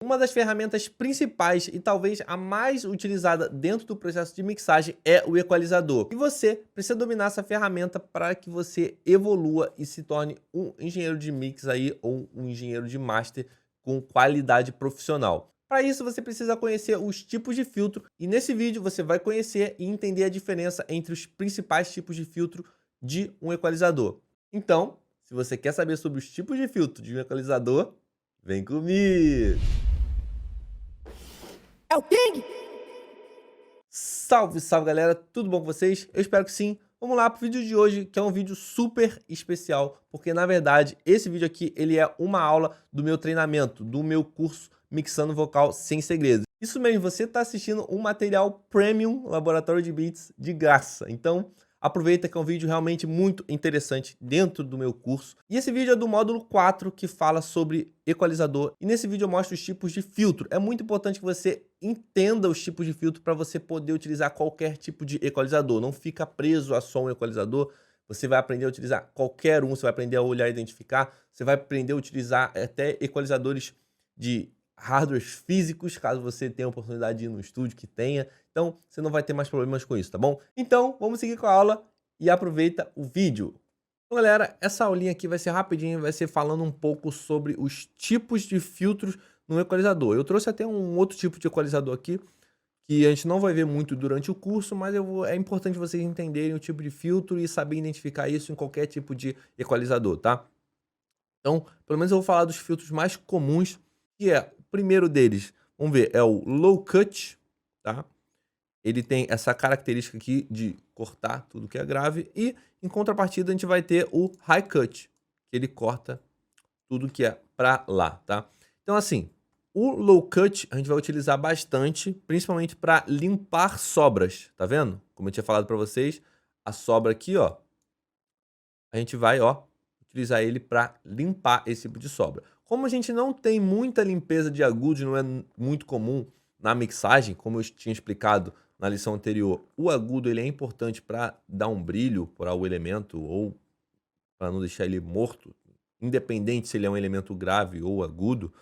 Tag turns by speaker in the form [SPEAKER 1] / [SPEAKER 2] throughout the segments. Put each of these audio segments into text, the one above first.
[SPEAKER 1] Uma das ferramentas principais e talvez a mais utilizada dentro do processo de mixagem é o equalizador. E você precisa dominar essa ferramenta para que você evolua e se torne um engenheiro de mix aí ou um engenheiro de master com qualidade profissional. Para isso você precisa conhecer os tipos de filtro e nesse vídeo você vai conhecer e entender a diferença entre os principais tipos de filtro de um equalizador. Então, se você quer saber sobre os tipos de filtro de um equalizador, vem comigo!
[SPEAKER 2] É o King?
[SPEAKER 1] Salve, salve galera, tudo bom com vocês? Eu espero que sim. Vamos lá pro vídeo de hoje, que é um vídeo super especial, porque na verdade esse vídeo aqui ele é uma aula do meu treinamento, do meu curso Mixando Vocal Sem Segredos. Isso mesmo, você está assistindo um material Premium Laboratório de Beats de graça. Então aproveita que é um vídeo realmente muito interessante dentro do meu curso. E esse vídeo é do módulo 4 que fala sobre equalizador. E nesse vídeo eu mostro os tipos de filtro. É muito importante que você entenda os tipos de filtro para você poder utilizar qualquer tipo de equalizador. Não fica preso a só um equalizador. Você vai aprender a utilizar qualquer um, você vai aprender a olhar e identificar, você vai aprender a utilizar até equalizadores de hardwares físicos, caso você tenha a oportunidade de ir no estúdio que tenha. Então, você não vai ter mais problemas com isso, tá bom? Então, vamos seguir com a aula e aproveita o vídeo. Então, galera, essa aulinha aqui vai ser rapidinho, vai ser falando um pouco sobre os tipos de filtros no equalizador. Eu trouxe até um outro tipo de equalizador aqui, que a gente não vai ver muito durante o curso, mas é importante vocês entenderem o tipo de filtro e saber identificar isso em qualquer tipo de equalizador, tá? Então, pelo menos eu vou falar dos filtros mais comuns, que é o primeiro deles, vamos ver, é o low cut, tá? Ele tem essa característica aqui de cortar tudo que é grave e, em contrapartida, a gente vai ter o high cut, que ele corta tudo que é pra lá, tá? Então, assim, o low cut a gente vai utilizar bastante, principalmente para limpar sobras, tá vendo? Como eu tinha falado para vocês, a sobra aqui, ó, a gente vai, ó, utilizar ele para limpar esse tipo de sobra. Como a gente não tem muita limpeza de agudos, não é muito comum na mixagem, como eu tinha explicado na lição anterior, o agudo ele é importante para dar um brilho para o elemento ou para não deixar ele morto, independente se ele é um elemento grave ou agudo,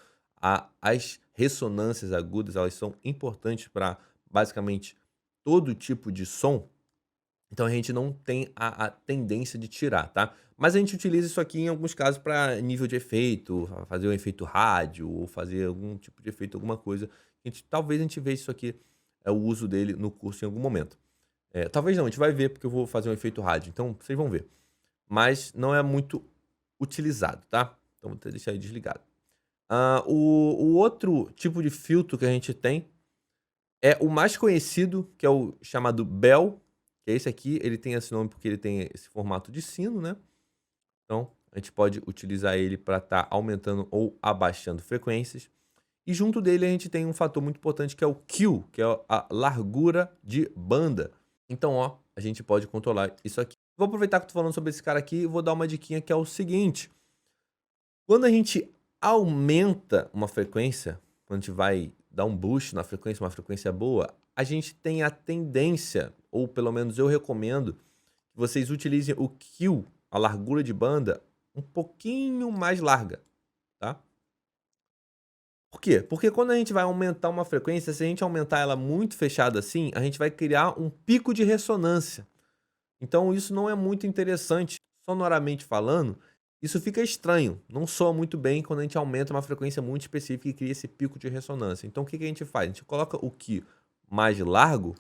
[SPEAKER 1] as ressonâncias agudas elas são importantes para basicamente todo tipo de som. Então a gente não tem a tendência de tirar, tá? Mas a gente utiliza isso aqui em alguns casos para nível de efeito, fazer um efeito rádio ou fazer algum tipo de efeito, alguma coisa. Talvez a gente veja isso aqui, é o uso dele no curso em algum momento. Talvez não, a gente vai ver porque eu vou fazer um efeito rádio, então vocês vão ver. Mas não é muito utilizado, tá? Então vou até deixar aí desligado. O outro tipo de filtro que a gente tem é o mais conhecido, que é o chamado Bell, que é esse aqui. Ele tem esse nome porque ele tem esse formato de sino, né? Então a gente pode utilizar ele para estar aumentando ou abaixando frequências. E junto dele a gente tem um fator muito importante que é o Q, que é a largura de banda. Então, ó, a gente pode controlar isso aqui. Vou aproveitar que eu tô falando sobre esse cara aqui e vou dar uma diquinha que é o seguinte. Quando a gente aumenta uma frequência, quando a gente vai dar um boost na frequência, uma frequência boa, a gente tem a tendência, ou pelo menos eu recomendo, que vocês utilizem o Q, a largura de banda, um pouquinho mais larga, tá? Por quê? Porque quando a gente vai aumentar uma frequência, se a gente aumentar ela muito fechada assim, a gente vai criar um pico de ressonância. Então isso não é muito interessante, sonoramente falando, isso fica estranho, não soa muito bem quando a gente aumenta uma frequência muito específica e cria esse pico de ressonância. Então o que que a gente faz? A gente coloca o Q mais largo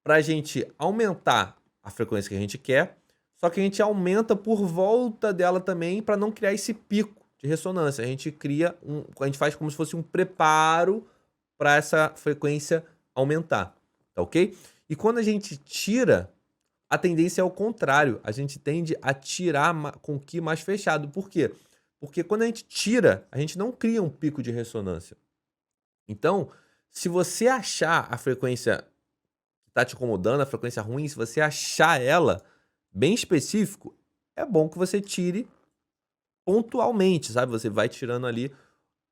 [SPEAKER 1] para a gente aumentar a frequência que a gente quer, só que a gente aumenta por volta dela também para não criar esse pico de ressonância. A gente cria a gente faz como se fosse um preparo para essa frequência aumentar, tá ok? E quando a gente tira, a tendência é o contrário, a gente tende a tirar com o Ki mais fechado. Por quê? Porque quando a gente tira, a gente não cria um pico de ressonância. Então, se você achar a frequência que está te incomodando, a frequência ruim, se você achar ela bem específico, é bom que você tire pontualmente, sabe? Você vai tirando ali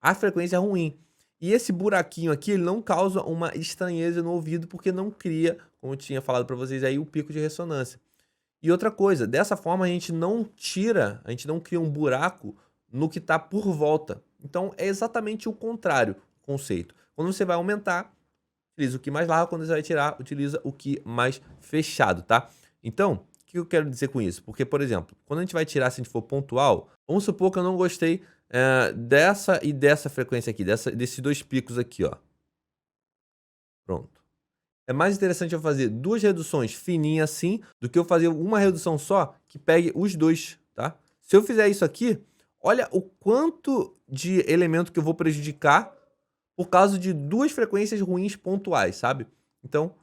[SPEAKER 1] a frequência ruim. E esse buraquinho aqui, ele não causa uma estranheza no ouvido, porque não cria, como eu tinha falado para vocês aí, o pico de ressonância. E outra coisa, dessa forma a gente não tira, a gente não cria um buraco no que está por volta. Então é exatamente o contrário. conceito. Quando você vai aumentar, utiliza o que mais largo, quando você vai tirar, utiliza o que mais fechado, tá? Então, o que eu quero dizer com isso? Porque, por exemplo, quando a gente vai tirar, se a gente for pontual, vamos supor que eu não gostei dessa e dessa frequência aqui, desses dois picos aqui, ó. Pronto. É mais interessante eu fazer duas reduções fininhas assim, do que eu fazer uma redução só que pegue os dois, tá? Se eu fizer isso aqui, olha o quanto de elemento que eu vou prejudicar por causa de duas frequências ruins pontuais, sabe? Então,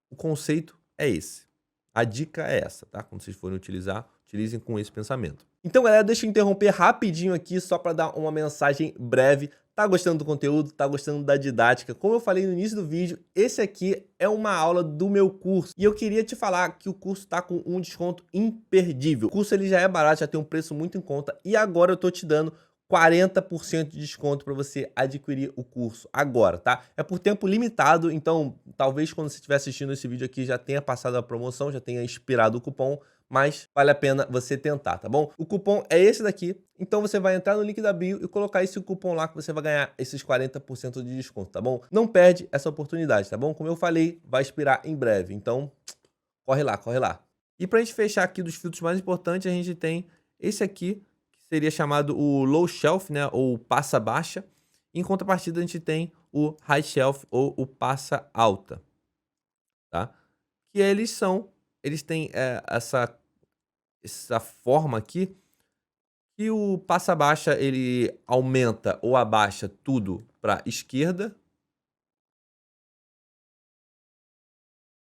[SPEAKER 1] o conceito é esse. A dica é essa, tá? Quando vocês forem utilizar, utilizem com esse pensamento. Então, galera, deixa eu interromper rapidinho aqui só para dar uma mensagem breve. Tá gostando do conteúdo? Tá gostando da didática? Como eu falei no início do vídeo, esse aqui é uma aula do meu curso. E eu queria te falar que o curso tá com um desconto imperdível. O curso ele já é barato, já tem um preço muito em conta. E agora eu tô te dando 40% de desconto para você adquirir o curso agora, tá? É por tempo limitado, então talvez quando você estiver assistindo esse vídeo aqui já tenha passado a promoção, já tenha expirado o cupom, mas vale a pena você tentar, tá bom? O cupom é esse daqui, então você vai entrar no link da bio e colocar esse cupom lá que você vai ganhar esses 40% de desconto, tá bom? Não perde essa oportunidade, tá bom? Como eu falei, vai expirar em breve, então corre lá, corre lá. E pra gente fechar aqui dos filtros mais importantes, a gente tem esse aqui, seria chamado o low shelf, né, ou passa baixa. Em contrapartida, a gente tem o high shelf ou o passa alta, tá? Que eles têm essa forma aqui, que o passa baixa ele aumenta ou abaixa tudo para esquerda,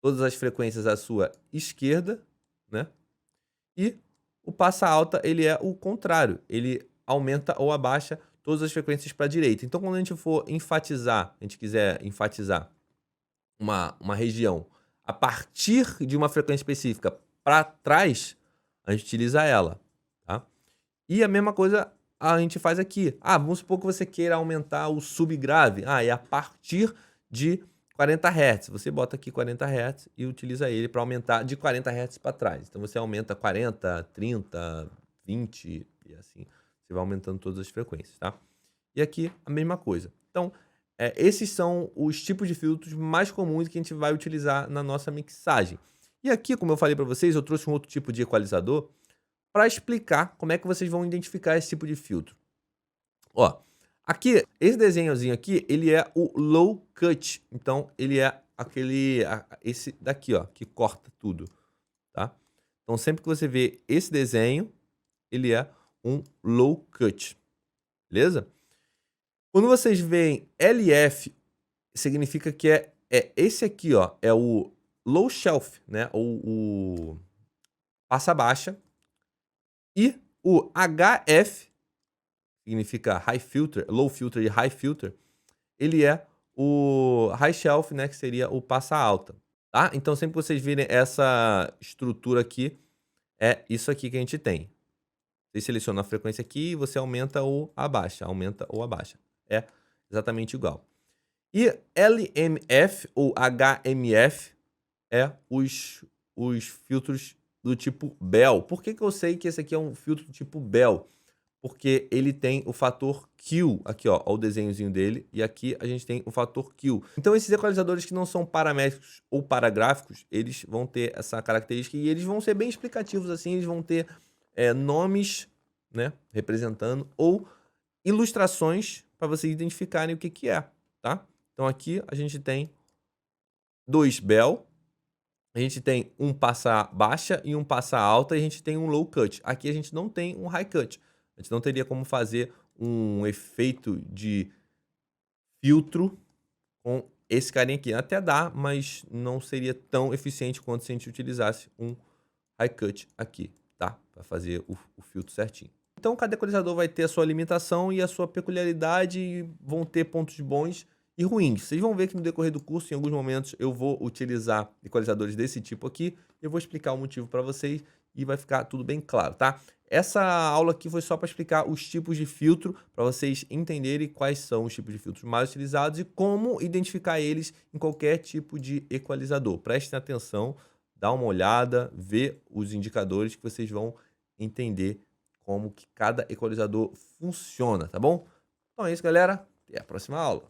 [SPEAKER 1] todas as frequências à sua esquerda, né? E o passa alta, ele é o contrário, ele aumenta ou abaixa todas as frequências para a direita. Então, quando a gente for enfatizar, a gente quiser enfatizar uma região a partir de uma frequência específica para trás, a gente utiliza ela, tá? E a mesma coisa a gente faz aqui. Ah, vamos supor que você queira aumentar o subgrave. Ah, é a partir de 40 Hz. Você bota aqui 40 Hz e utiliza ele para aumentar de 40 Hz para trás. Então você aumenta 40, 30, 20 e assim. Você vai aumentando todas as frequências, tá? E aqui a mesma coisa. Então, esses são os tipos de filtros mais comuns que a gente vai utilizar na nossa mixagem. E aqui, como eu falei para vocês, eu trouxe um outro tipo de equalizador para explicar como é que vocês vão identificar esse tipo de filtro. Ó, aqui, esse desenhozinho aqui, ele é o low cut. Então, ele é esse daqui, ó, que corta tudo, tá? Então, sempre que você vê esse desenho, ele é um low cut, beleza? Quando vocês veem LF, significa que é esse aqui, ó, é o low shelf, né? Ou o passa baixa. E o HF, significa high filter, low filter e high filter, ele é o high shelf, né, que seria o passa alta, tá? Então sempre que vocês virem essa estrutura aqui, é isso aqui que a gente tem. Você seleciona a frequência aqui e você aumenta ou abaixa, aumenta ou abaixa. É exatamente igual. E LMF ou HMF é os filtros do tipo Bell. Por que eu sei que esse aqui é um filtro do tipo Bell? Porque ele tem o fator Q, aqui ó, o desenhozinho dele, e aqui a gente tem o fator Q. Então esses equalizadores que não são paramétricos ou paragráficos, eles vão ter essa característica e eles vão ser bem explicativos assim, eles vão ter nomes, né, representando, ou ilustrações para vocês identificarem o que que é, tá? Então aqui a gente tem dois Bell, a gente tem um passa baixa e um passa alta, e a gente tem um low cut. Aqui a gente não tem um high cut. A gente não teria como fazer um efeito de filtro com esse carinha aqui. Até dá, mas não seria tão eficiente quanto se a gente utilizasse um high cut aqui, tá? Para fazer o filtro certinho. Então cada equalizador vai ter a sua limitação e a sua peculiaridade, e vão ter pontos bons e ruins. Vocês vão ver que no decorrer do curso, em alguns momentos, eu vou utilizar equalizadores desse tipo aqui. Eu vou explicar o motivo para vocês e vai ficar tudo bem claro, tá? Essa aula aqui foi só para explicar os tipos de filtro, para vocês entenderem quais são os tipos de filtros mais utilizados e como identificar eles em qualquer tipo de equalizador. Prestem atenção, dá uma olhada, vê os indicadores que vocês vão entender como que cada equalizador funciona, tá bom? Então é isso, galera. Até a próxima aula.